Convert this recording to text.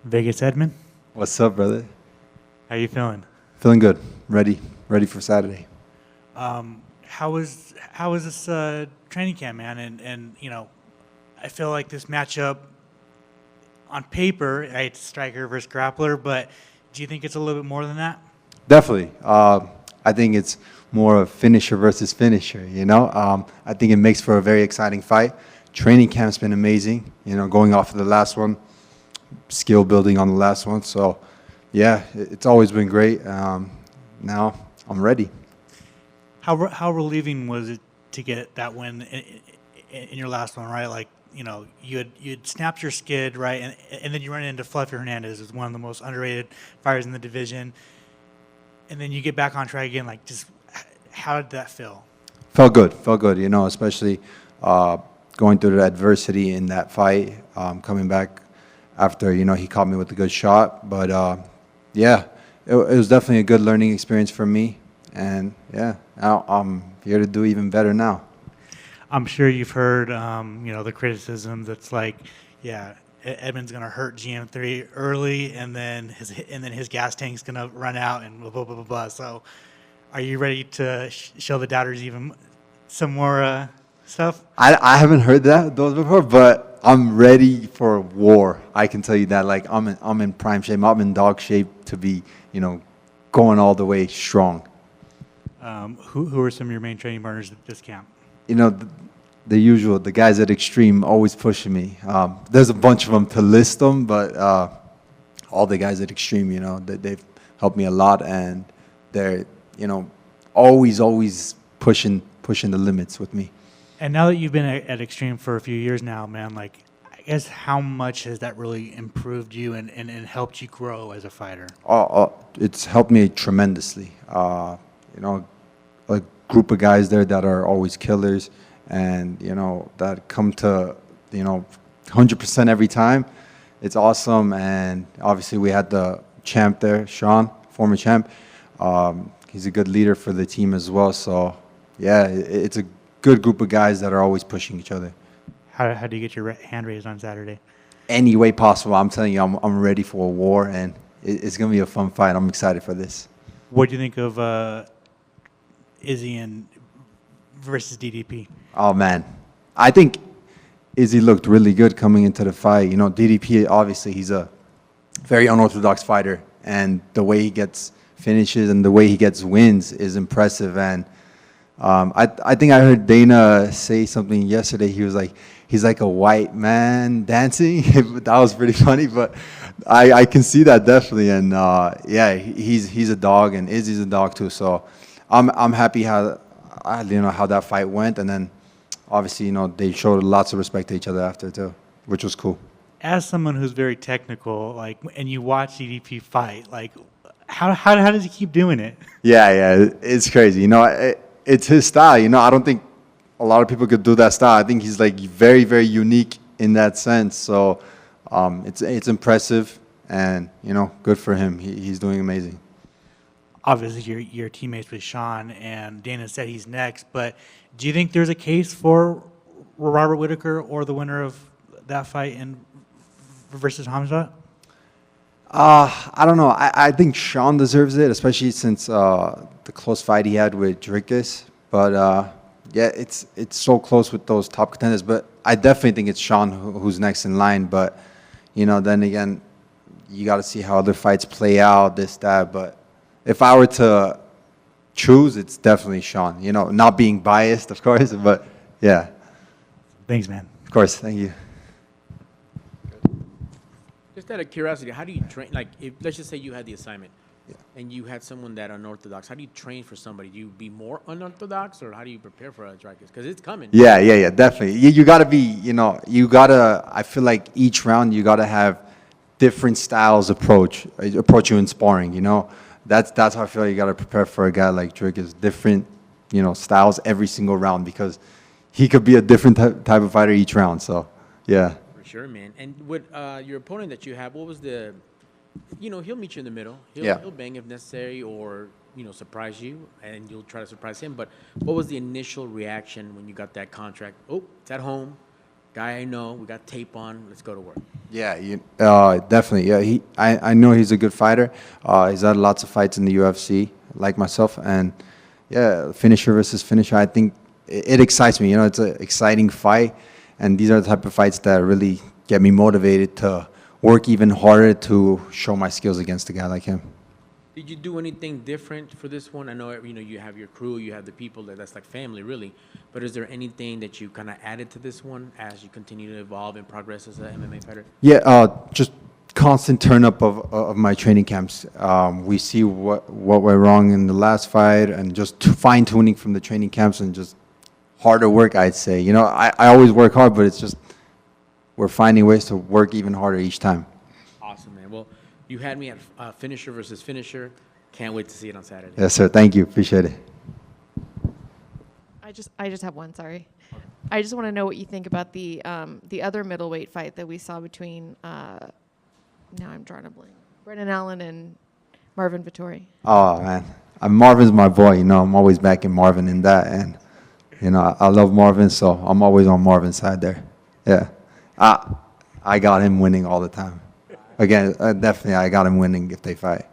Vegas Edmen, What's up, brother? how you feeling? Feeling good. Ready for Saturday. How was this training camp, man? And I feel like this matchup on paper, it's striker versus grappler, but do you think it's a little bit more than that? Definitely. I think it's more of finisher versus finisher. I think it makes for a very exciting fight. Training camp's been amazing. Going off of the last one, skill building on the last one. So, yeah, it's always been great. Now I'm ready. How relieving was it to get that win in your last one, right? Like, you'd snapped your skid, right? And then you run into Fluffy Hernandez, who's one of the most underrated fighters in the division. And then you get back on track again. Like, just how did that feel? Felt good. Especially going through the adversity in that fight, coming back after, he caught me with a good shot. But, yeah, it was definitely a good learning experience for me. And, yeah, now I'm here to do even better now. I'm sure you've heard, the criticism that's like, yeah, Edmen's going to hurt GM3 early, and then his gas tank's going to run out, and blah, blah, blah, blah, blah. So are you ready to show the doubters even some more stuff? I haven't heard those before, but I'm ready for war. I can tell you that. Like, I'm in prime shape. I'm in dog shape to be, going all the way strong. Who are some of your main training partners at this camp? The usual, the guys at Extreme always pushing me. There's a bunch of them to list them, but all the guys at Extreme, they've helped me a lot, and they're, always pushing the limits with me. And now that you've been at Extreme for a few years now, man, like, I guess how much has that really improved you and helped you grow as a fighter? It's helped me tremendously. A group of guys there that are always killers, and that come to 100% every time. It's awesome. And obviously we had the champ there, Sean, former champ. He's a good leader for the team as well. So yeah, it's a good group of guys that are always pushing each other. How do you get your hand raised on Saturday? Any way possible. I'm telling you, I'm ready for a war, and it's gonna be a fun fight. I'm excited for this. What do you think of Izzy and versus DDP? Oh man, I think Izzy looked really good coming into the fight. DDP, obviously he's a very unorthodox fighter, and the way he gets finishes and the way he gets wins is impressive. And I think I heard Dana say something yesterday. He was like, he's like a white man dancing. That was pretty funny, but I can see that definitely. And yeah, he's a dog, and Izzy's a dog too. So I'm happy how that fight went, and then obviously they showed lots of respect to each other after too, which was cool. As someone who's very technical, like, and you watch DDP fight, like, how does he keep doing it? Yeah, it's crazy. It's his style. I don't think a lot of people could do that style. I think he's like very, very unique in that sense. So it's impressive, and good for him. He's doing amazing. Obviously, you're teammates with Sean, and Dana said he's next. But do you think there's a case for Robert Whitaker or the winner of that fight versus Hamza? I don't know. I think Sean deserves it, especially since the close fight he had with Dricus. But yeah, it's so close with those top contenders. But I definitely think it's Sean who's next in line. But then again, you got to see how other fights play out, this, that. But if I were to choose, it's definitely Sean. Not being biased, of course, but yeah. Thanks, man. Of course, thank you. Just out of curiosity, how do you train? Like, let's just say you had the assignment, and you had someone that unorthodox. How do you train for somebody? Do you be more unorthodox, or how do you prepare for a strike? Because it's coming. Yeah, definitely. You got to be, I feel like each round you got to have different styles approach you in sparring. That's how I feel like you got to prepare for a guy like Drake, is different, styles every single round, because he could be a different type of fighter each round. So, yeah. For sure, man. And with your opponent that you have, what was the, he'll meet you in the middle. He'll bang if necessary, or, surprise you, and you'll try to surprise him. But what was the initial reaction when you got that contract? Oh, it's at home. Guy I know, we got tape on, let's go to work. Yeah, definitely. Yeah, I know he's a good fighter. He's had lots of fights in the UFC, like myself, and yeah, finisher versus finisher. I think it excites me. You know, it's an exciting fight, and these are the type of fights that really get me motivated to work even harder to show my skills against a guy like him. Did you do anything different for this one? I know, you have your crew, you have the people that's like family, really. But is there anything that you kind of added to this one as you continue to evolve and progress as an MMA fighter? Yeah, just constant turn up of my training camps. We see what went wrong in the last fight, and just fine tuning from the training camps and just harder work, I'd say. You know, I always work hard, but it's just we're finding ways to work even harder each time. Awesome, man. Well, you had me at finisher versus finisher. Can't wait to see it on Saturday. Yes, sir. Thank you. Appreciate it. I just have one. Sorry, I just want to know what you think about the other middleweight fight that we saw between. Now I'm drawing a blank. Brendan Allen and Marvin Vettori. Oh man, Marvin's my boy. You know, I'm always backing Marvin in that, and you know, I love Marvin, so I'm always on Marvin's side there. Yeah, I got him winning all the time. Again, definitely, I got him winning if they fight.